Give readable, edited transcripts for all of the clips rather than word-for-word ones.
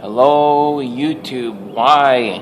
Hello, YouTube. Why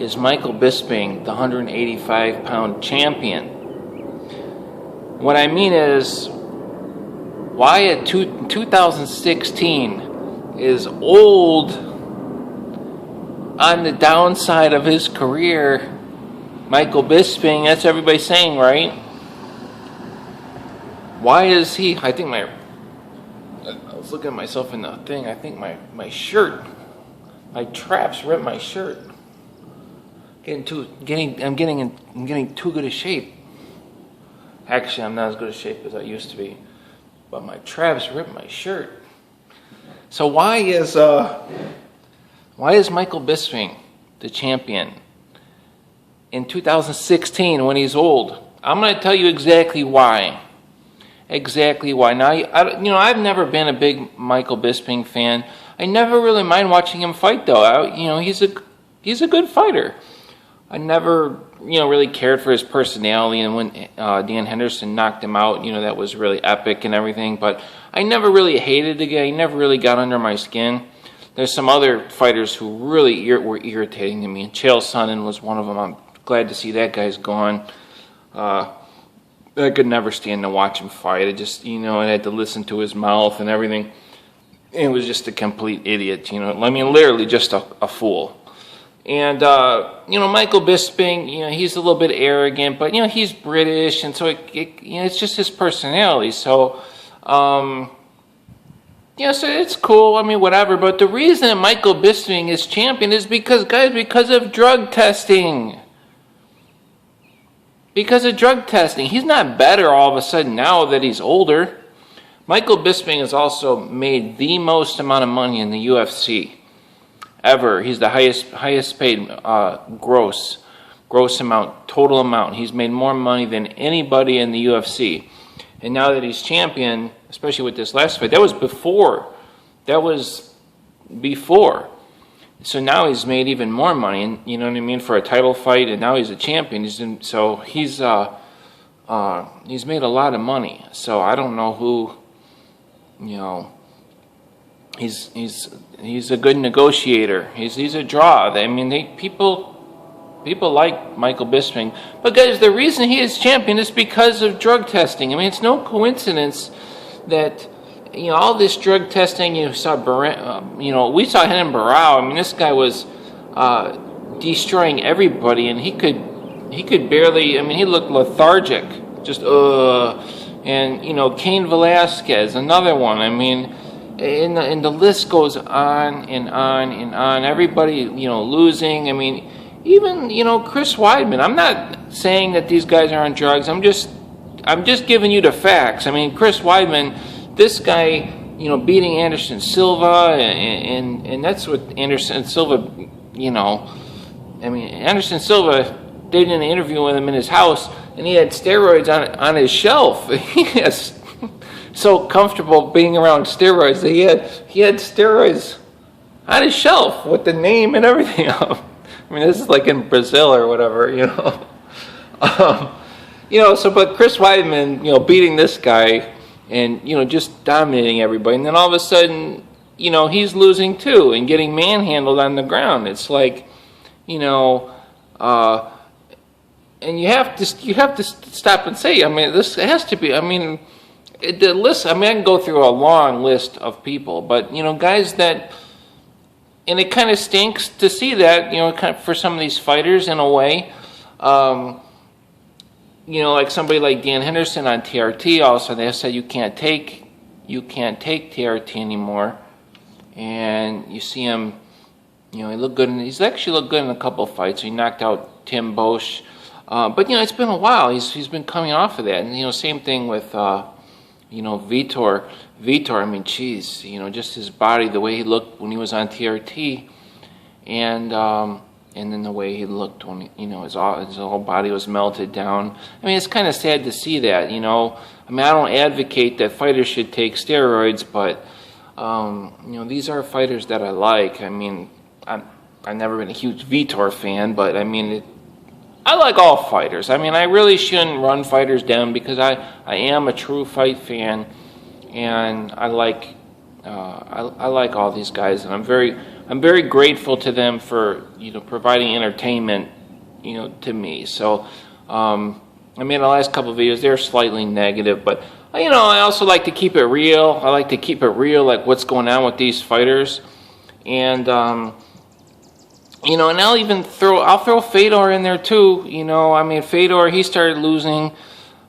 is Michael Bisping the 185-pound champion? What I mean is, why at 2016 is old on the downside of his career? Michael Bisping, that's everybody saying, right? Why is he? I was looking at myself in the thing. I think my shirt, my traps ripped my shirt. I'm getting too good a shape. Actually, I'm not as good a shape as I used to be, but my traps ripped my shirt. So why is Michael Bisping the champion in 2016 when he's old? I'm going to tell you exactly why. Now, I've never been a big Michael Bisping fan. I never really mind watching him fight, though. He's a good fighter. I never, really cared for his personality, and when Dan Henderson knocked him out, that was really epic and everything. But I never really hated the guy. He never really got under my skin. There's some other fighters who really were irritating to me, and Chael Sonnen was one of them. I'm glad to see that guy's gone. I could never stand to watch him fight. I just, I had to listen to his mouth and everything. It was just a complete idiot, literally just a fool. And, Michael Bisping, he's a little bit arrogant, but, he's British, and so it's just his personality. So, so it's cool, whatever. But the reason that Michael Bisping is champion is because of drug testing. Because of drug testing. He's not better all of a sudden now that he's older. Michael Bisping has also made the most amount of money in the UFC ever. He's the highest paid gross amount, total amount. He's made more money than anybody in the UFC. And now that he's champion, especially with this last fight, that was before. So now he's made even more money, and for a title fight, and now he's a champion. He's made a lot of money. So I don't know who, he's a good negotiator. He's a draw. People like Michael Bisping, but guys, the reason he is champion is because of drug testing. It's no coincidence that. All this drug testing, we saw Renan Barao. this guy was destroying everybody, and he could barely. He looked lethargic, just And Cain Velasquez, another one. And the list goes on and on and on. Everybody, losing. Even Chris Weidman. I'm not saying that these guys are on drugs. I'm just giving you the facts. Chris Weidman. This guy, beating Anderson Silva, and that's what Anderson Silva, Anderson Silva did an interview with him in his house, and he had steroids on his shelf. He is so comfortable being around steroids that he had steroids on his shelf with the name and everything. This is like in Brazil or whatever, but Chris Weidman, beating this guy. And, just dominating everybody. And then all of a sudden, he's losing too and getting manhandled on the ground. It's like, and you have to stop and say, this has to be, the list, I can go through a long list of people, but, guys that, and it kind of stinks to see that, for some of these fighters in a way, like somebody like Dan Henderson on TRT, also they said you can't take TRT anymore, and you see him, he looked good. He's actually looked good in a couple of fights. He knocked out Tim Bosch, but it's been a while. He's been coming off of that, and same thing with Vitor. Vitor, just his body, the way he looked when he was on TRT, and then the way he looked when, his whole body was melted down. It's kind of sad to see that, I don't advocate that fighters should take steroids, but, these are fighters that I like. I've never been a huge Vitor fan, but, I like all fighters. I really shouldn't run fighters down because I am a true fight fan, and I like I like all these guys, and I'm very grateful to them for providing entertainment to me. So I mean, the last couple of videos they're slightly negative, but I also like to keep it real. I like to keep it real, like what's going on with these fighters, and and I'll throw Fedor in there too. I mean, Fedor, he started losing.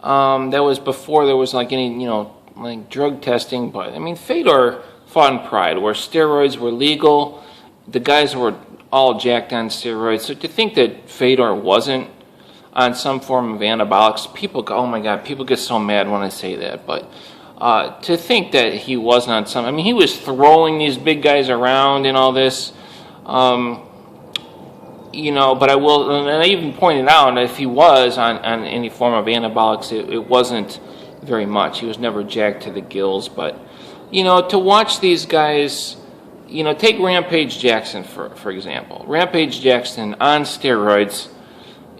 That was before there was like any like drug testing, but I mean, Fedor fought in Pride, where steroids were legal. The guys were all jacked on steroids. So to think that Fedor wasn't on some form of anabolics, people go, oh my God, people get so mad when I say that. But to think that he wasn't on some, I mean, he was throwing these big guys around and all this, but and I even pointed out if he was on any form of anabolics, it wasn't very much. He was never jacked to the gills. But, to watch these guys, take Rampage Jackson, for example. Rampage Jackson on steroids,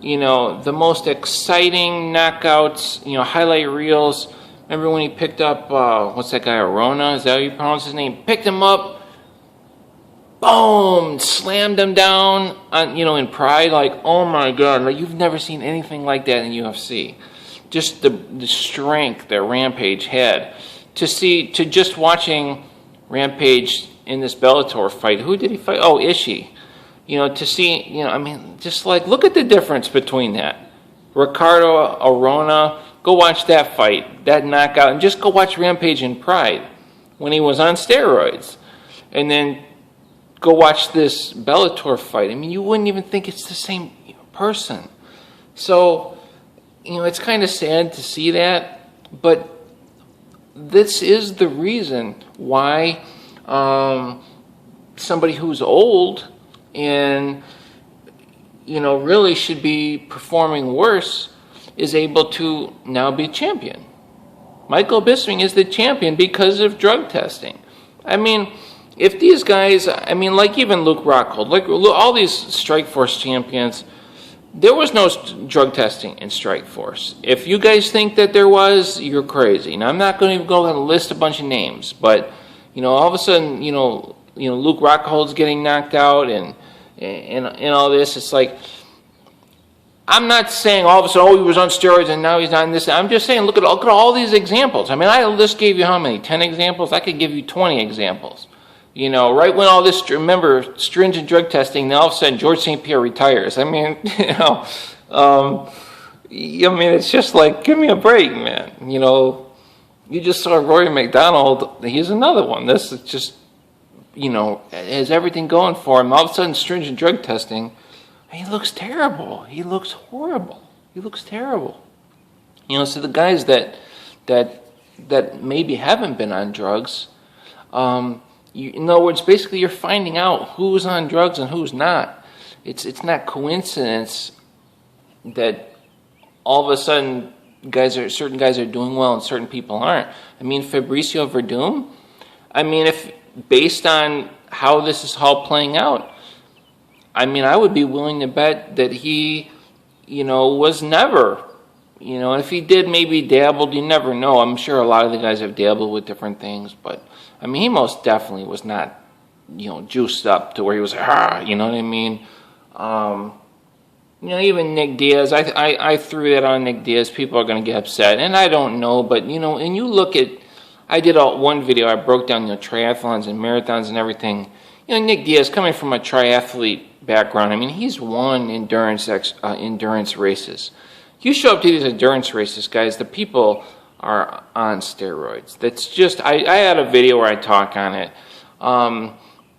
the most exciting knockouts, highlight reels. Remember when he picked up, what's that guy, Arona? Is that how you pronounce his name? Picked him up, boom, slammed him down, on, in Pride. Like, oh my God, like you've never seen anything like that in UFC. Just the strength that Rampage had. To just watching Rampage in this Bellator fight, who did he fight? Oh, Ishii. To see, I mean, just like, look at the difference between that. Ricardo Arona, go watch that fight, that knockout, and just go watch Rampage in Pride when he was on steroids. And then go watch this Bellator fight. I mean, you wouldn't even think it's the same person. So, it's kind of sad to see that, but this is the reason why somebody who's old and really should be performing worse is able to now be champion. Michael Bisping is the champion because of drug testing. I mean, if these guys, I mean, like even Luke Rockhold, like all these Strikeforce champions, there was no drug testing in Strikeforce. If you guys think that there was, you're crazy. Now, I'm not going to go and list a bunch of names, but all of a sudden, Luke Rockhold's getting knocked out and all this. It's like, I'm not saying all of a sudden, he was on steroids and now he's not in this. I'm just saying, look at all these examples. I mean, I just gave you how many? 10 examples? I could give you 20 examples. Right when all this, remember, stringent drug testing, then all of a sudden George St. Pierre retires. I mean, it's just like, give me a break, man. You just saw Rory McDonald. He's another one. This is just, has everything going for him. All of a sudden, stringent drug testing, he looks terrible. He looks horrible. He looks terrible. So the guys that maybe haven't been on drugs, in other words, basically you're finding out who's on drugs and who's not. It's not coincidence that all of a sudden certain guys are doing well and certain people aren't. I mean, Fabricio Verdum, I mean, if based on how this is all playing out, I mean, I would be willing to bet that he, was never, if he did maybe dabbled, you never know. I'm sure a lot of the guys have dabbled with different things, but I mean, he most definitely was not, juiced up to where he was, you know what I mean? Even Nick Diaz, I threw that on Nick Diaz. People are going to get upset, and I don't know, but, and you look at, I did one video, I broke down, triathlons and marathons and everything. Nick Diaz, coming from a triathlete background, I mean, he's won endurance races. You show up to these endurance races, guys, the people are on steroids. That's just, I had a video where I talk on it.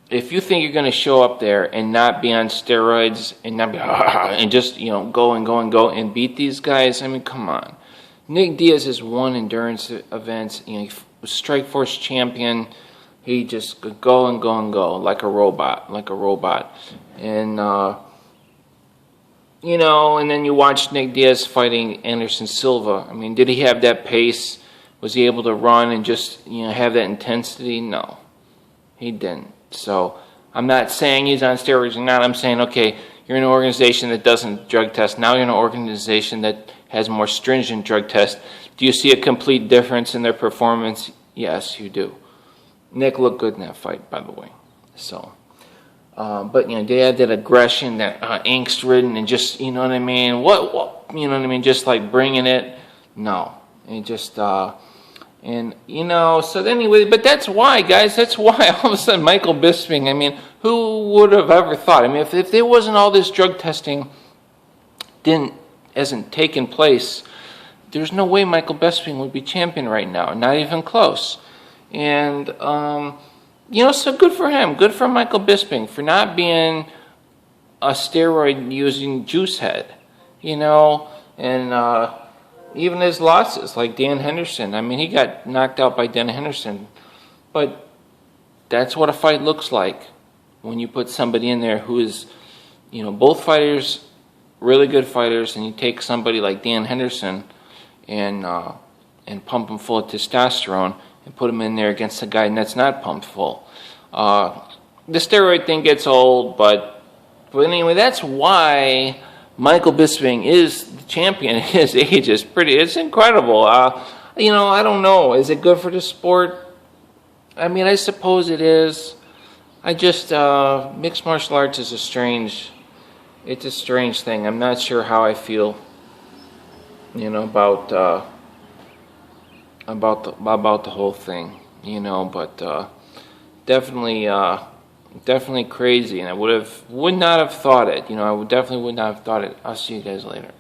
If you think you're going to show up there and not be on steroids and not be, and just, go and beat these guys, I mean, come on. Nick Diaz has won endurance events. He was Strikeforce champion. He just could go like a robot. And, and then you watch Nick Diaz fighting Anderson Silva. I mean, did he have that pace? Was he able to run and just, have that intensity? No, he didn't. So I'm not saying he's on steroids or not. I'm saying, okay, you're in an organization that doesn't drug test. Now you're in an organization that has more stringent drug tests. Do you see a complete difference in their performance? Yes, you do. Nick looked good in that fight, by the way. So, but they had that aggression, that angst-ridden, and just you know what I mean. What you know what I mean? Just like bringing it. No, and just and So anyway, but that's why, guys. That's why all of a sudden Michael Bisping. I mean, who would have ever thought? I mean, if there wasn't all this drug testing, hasn't taken place, there's no way Michael Bisping would be champion right now. Not even close. And so good for him. Good for Michael Bisping for not being a steroid-using juice head. And even his losses, like Dan Henderson. I mean, he got knocked out by Dan Henderson. But that's what a fight looks like when you put somebody in there who is, both fighters, really good fighters, and you take somebody like Dan Henderson and pump him full of testosterone and put him in there against a guy that's not pumped full. The steroid thing gets old, but anyway, that's why Michael Bisping is the champion at his age. It's incredible. I don't know. Is it good for the sport? I mean, I suppose it is. Mixed martial arts is it's a strange thing. I'm not sure how I feel, about the whole thing, but definitely crazy, and I would not have thought it. I definitely would not have thought it. I'll see you guys later.